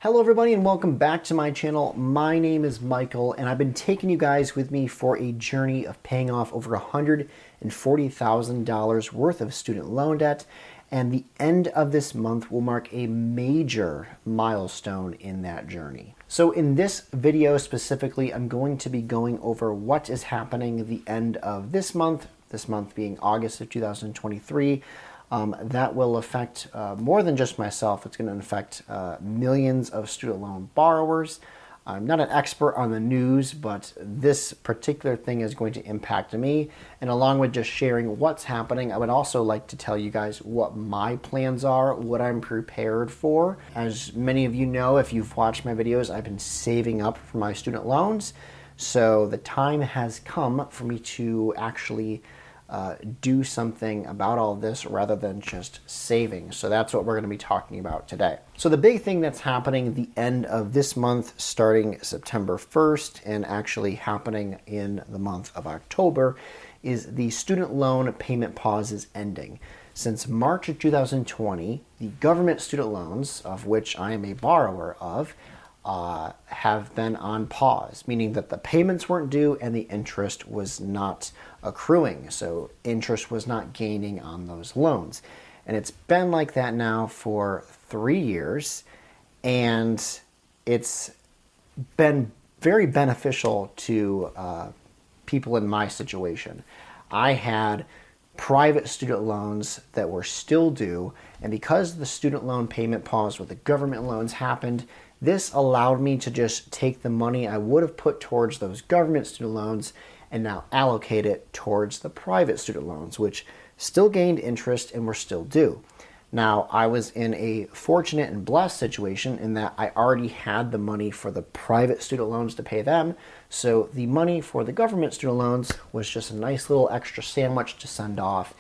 Hello everybody and welcome back to my channel. My name is Michael and I've been taking you guys with me for a journey of paying off over $140,000 worth of student loan debt, and the end of this month will mark a major milestone in that journey. So in this video specifically, I'm going to be going over what is happening at the end of this month being August of 2023. That will affect more than just myself. It's going to affect millions of student loan borrowers. I'm not an expert on the news, but this particular thing is going to impact me. And along with just sharing what's happening, I would also like to tell you guys what my plans are, what I'm prepared for. As many of you know, if you've watched my videos, I've been saving up for my student loans. So the time has come for me to actually do something about all this rather than just saving. So that's what we're going to be talking about today. So the big thing that's happening at the end of this month, starting September 1st and actually happening in the month of October, is the student loan payment pause is ending. Since March of 2020, the government student loans, of which I am a borrower of, have been on pause, meaning that the payments weren't due and the interest was not accruing. So interest was not gaining on those loans. And it's been like that now for 3 years, and it's been very beneficial to people in my situation. I had private student loans that were still due, and because the student loan payment pause with the government loans happened, this allowed me to just take the money I would have put towards those government student loans and now allocate it towards the private student loans, which still gained interest and were still due. Now, I was in a fortunate and blessed situation in that I already had the money for the private student loans to pay them, so the money for the government student loans was just a nice little extra sandwich to send off,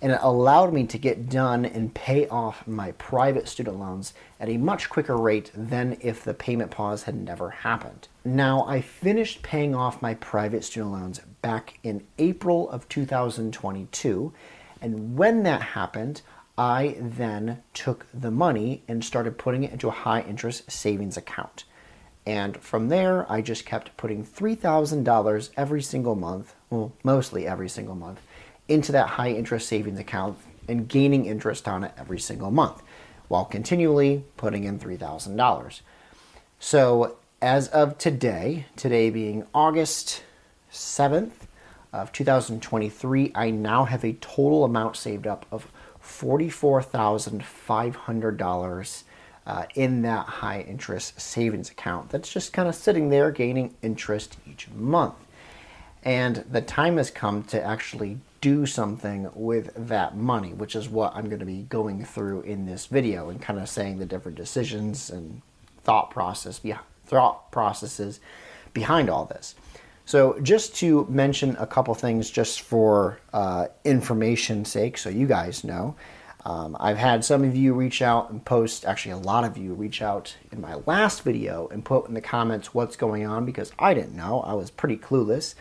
and it allowed me to get done and pay off my private student loans at a much quicker rate than if the payment pause had never happened. Now, I finished paying off my private student loans back in April of 2022, and when that happened, I then took the money and started putting it into a high interest savings account. And from there, I just kept putting $3,000 every single month, well, mostly every single month, into that high interest savings account and gaining interest on it every single month while continually putting in $3,000. So as of today being August 7th of 2023, I now have a total amount saved up of $44,500 in that high interest savings account. That's just kind of sitting there gaining interest each month. And the time has come to actually do something with that money, which is what I'm going to be going through in this video and kind of saying the different decisions and thought processes behind all this. So just to mention a couple things just for information's sake, so you guys know, I've had some of you reach out and post, actually a lot of you reach out in my last video and put in the comments what's going on, because I didn't know. I was pretty clueless.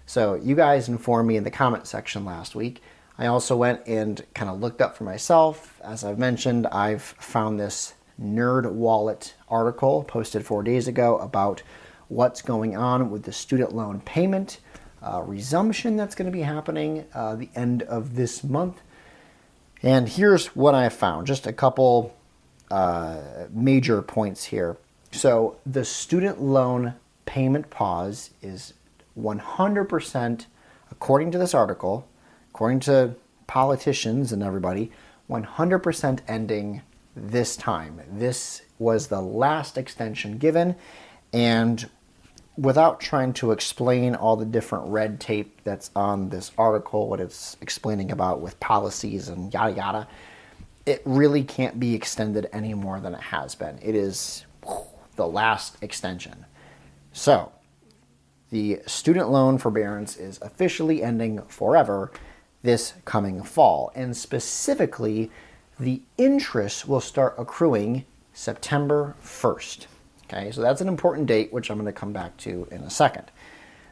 So you guys informed me in the comment section last week. I also went and kind of looked up for myself. As I've mentioned, I've found this Nerd Wallet article posted 4 days ago about what's going on with the student loan payment resumption that's going to be happening the end of this month. And here's what I found, just a couple major points here. So the student loan payment pause is 100%, according to this article, according to politicians and everybody, 100% ending this time. This was the last extension given, and without trying to explain all the different red tape that's on this article, what it's explaining about with policies and yada yada, it really can't be extended any more than it has been. It is the last extension. So the student loan forbearance is officially ending forever this coming fall. And specifically, the interest will start accruing September 1st. Okay, so that's an important date, which I'm going to come back to in a second.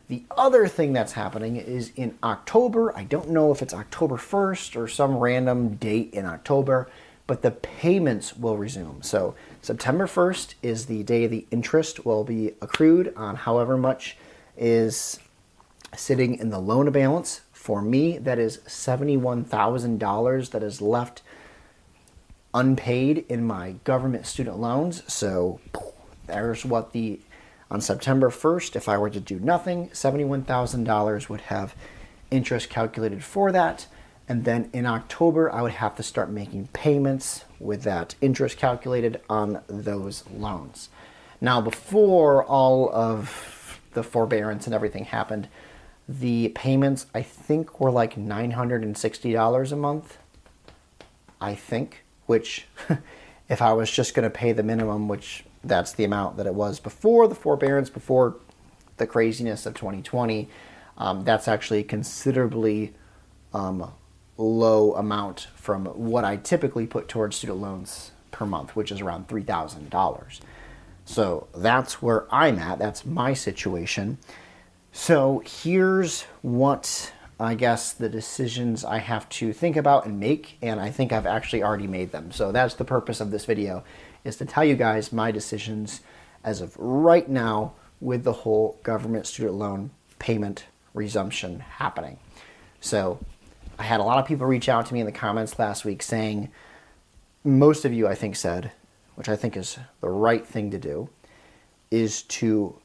The other thing that's happening is in October. I don't know if it's October 1st or some random date in October, but the payments will resume. So September 1st is the day the interest will be accrued on however much is sitting in the loan balance. For me, that is $71,000 that is left unpaid in my government student loans. So there's what on September 1st, if I were to do nothing, $71,000 would have interest calculated for that. And then in October, I would have to start making payments with that interest calculated on those loans. Now, before all of the forbearance and everything happened, the payments, I think, were like $960 a month, I think, which if I was just going to pay the minimum, which that's the amount that it was before the forbearance, before the craziness of 2020, that's actually considerably low amount from what I typically put towards student loans per month, which is around $3,000. So that's where I'm at. That's my situation. So here's what I guess the decisions I have to think about and make, and I think I've actually already made them. So that's the purpose of this video, is to tell you guys my decisions as of right now with the whole government student loan payment resumption happening. So I had a lot of people reach out to me in the comments last week saying, most of you I think said, which I think is the right thing to do, is to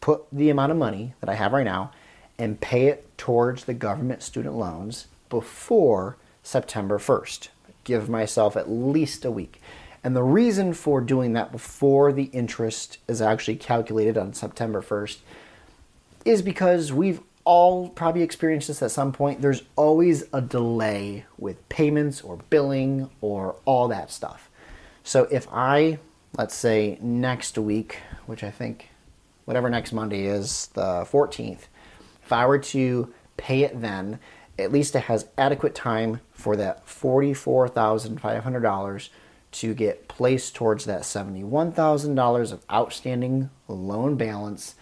put the amount of money that I have right now and pay it towards the government student loans before September 1st. Give myself at least a week. And the reason for doing that before the interest is actually calculated on September 1st is because we've all probably experienced this at some point. There's always a delay with payments or billing or all that stuff. So if let's say next week, which I think whatever next Monday is, the 14th, if I were to pay it then, at least it has adequate time for that $44,500 to get placed towards that $71,000 of outstanding loan balance.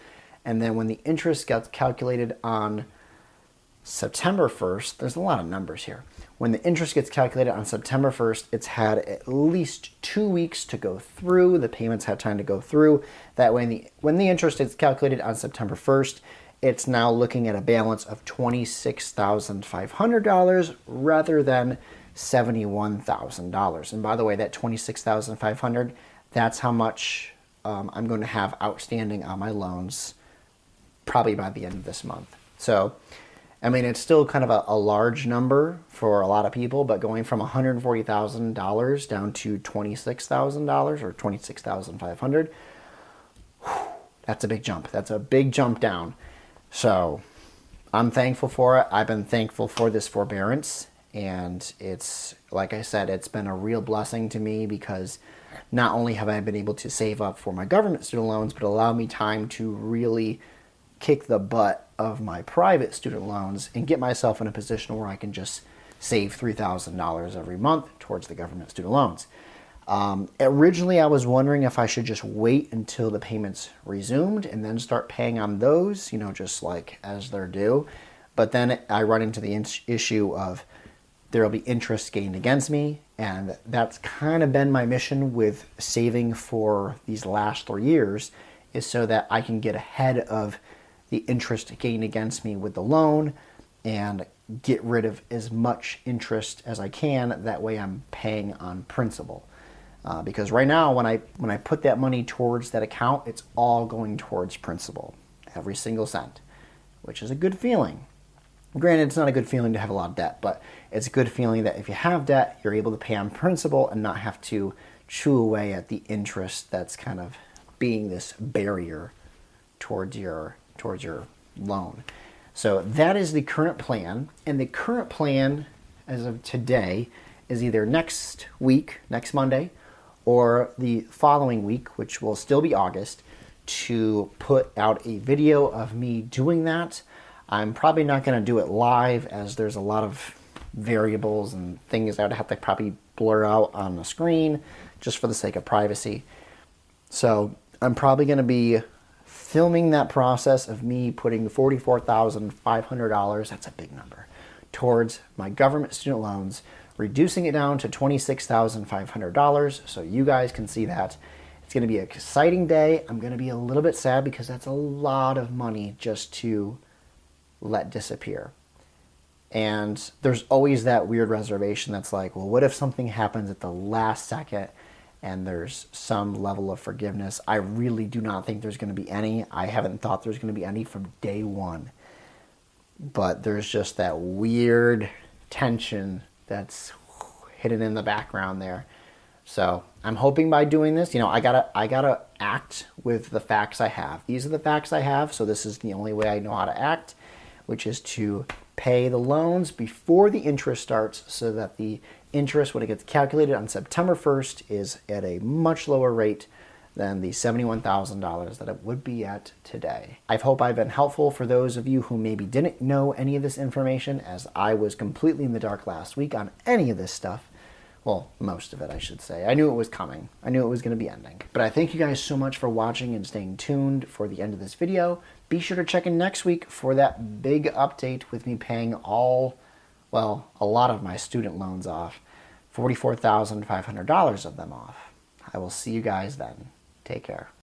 And then when the interest gets calculated on September 1st, there's a lot of numbers here. When the interest gets calculated on September 1st, it's had at least 2 weeks to go through. The payments had time to go through. That way, when the interest is calculated on September 1st, it's now looking at a balance of $26,500 rather than $71,000. And by the way, that $26,500, that's how much I'm going to have outstanding on my loans probably by the end of this month. So, I mean, it's still kind of a large number for a lot of people, but going from $140,000 down to $26,000 or $26,500, that's a big jump. That's a big jump down. So I'm thankful for it. I've been thankful for this forbearance. And it's, like I said, it's been a real blessing to me because not only have I been able to save up for my government student loans, but allow me time to really kick the butt of my private student loans and get myself in a position where I can just save $3,000 every month towards the government student loans. Originally, I was wondering if I should just wait until the payments resumed and then start paying on those, just like as they're due. But then I run into the issue of there will be interest gained against me, and that's kind of been my mission with saving for these last 3 years, is so that I can get ahead of the interest gained against me with the loan and get rid of as much interest as I can. That way I'm paying on principal. Because right now, when I put that money towards that account, it's all going towards principal, every single cent, which is a good feeling. Granted, it's not a good feeling to have a lot of debt, but it's a good feeling that if you have debt, you're able to pay on principal and not have to chew away at the interest that's kind of being this barrier towards your loan. So that is the current plan, and the current plan as of today is either next week, next Monday, or the following week, which will still be August, to put out a video of me doing that. I'm probably not going to do it live, as there's a lot of variables and things I would have to probably blur out on the screen just for the sake of privacy. So I'm probably going to be filming that process of me putting $44,500, that's a big number, towards my government student loans reducing it down to $26,500 so you guys can see that. It's going to be an exciting day. I'm going to be a little bit sad because that's a lot of money just to let disappear. And there's always that weird reservation that's like, well, what if something happens at the last second and there's some level of forgiveness? I really do not think there's going to be any. I haven't thought there's going to be any from day one. But there's just that weird tension that's hidden in the background there. So I'm hoping by doing this, I gotta act with the facts I have. These are the facts I have, so this is the only way I know how to act, which is to pay the loans before the interest starts so that the interest, when it gets calculated on September 1st, is at a much lower rate than the $71,000 that it would be at today. I hope I've been helpful for those of you who maybe didn't know any of this information, as I was completely in the dark last week on any of this stuff. Well, most of it, I should say. I knew it was coming. I knew it was going to be ending. But I thank you guys so much for watching and staying tuned for the end of this video. Be sure to check in next week for that big update with me paying a lot of my student loans off. $44,500 of them off. I will see you guys then. Take care.